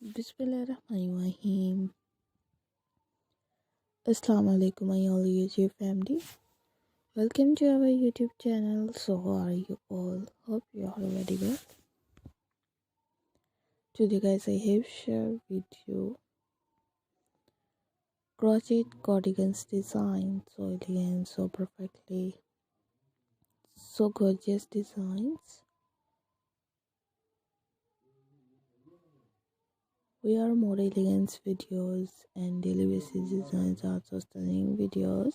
Bismillahirrahmanirrahim. Assalamu alaikum, my all YouTube family. Welcome to our YouTube channel. So, how are you all? Hope you are very well. Today, guys, I have shared with you crochet cardigans design. So elegant, so perfectly, so gorgeous designs. We are more elegant videos and daily basis designs are so stunning videos.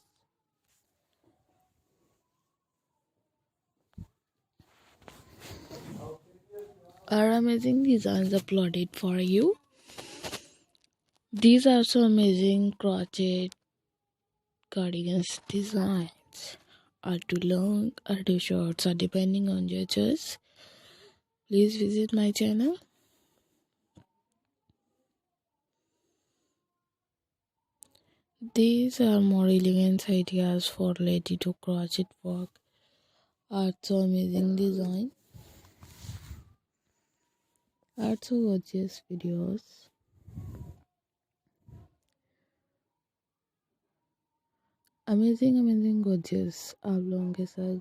Are amazing designs uploaded for you. These are so amazing crochet cardigans designs. Are too long or too short, so depending on your choice. Please visit my channel. These are more elegant ideas for lady to crochet work. Are so amazing design. Are so gorgeous videos. Amazing gorgeous आप लोगों के साथ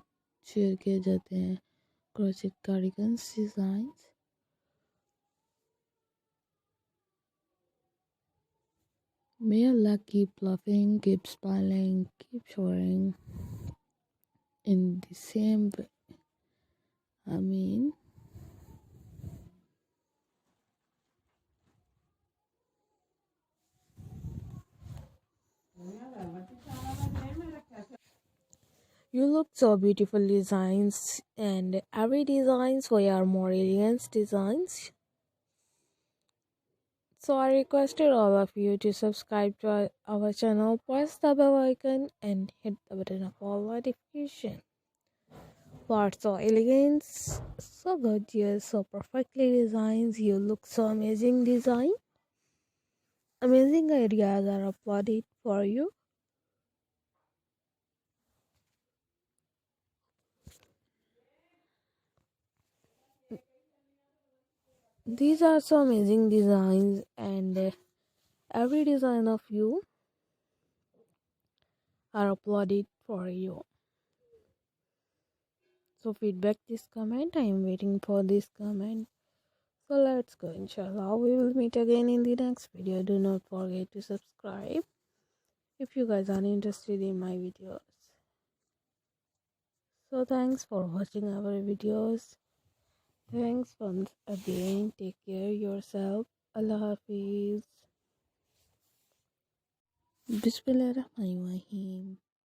share किए जाते हैं crochet cardigans designs. May Allah keep laughing, keep smiling, keep showering in the same way. I mean, you look so beautiful designs, and every designs we are more elegant designs. So I requested all of you to subscribe to our channel, press the bell icon and hit the button of all notification. For so elegant, so gorgeous, so perfectly designs, you look so amazing design. Amazing ideas are uploaded for you. These are so amazing designs, and every design of you are uploaded for you. So feedback this comment. I am waiting for this comment. So let's go, inshallah. We will meet again in the next video. Do not forget to subscribe if you guys are interested in my videos. So thanks for watching our videos. Thanks once again. Take care yourself. Allah Hafiz. Bismillahirrahmanirrahim.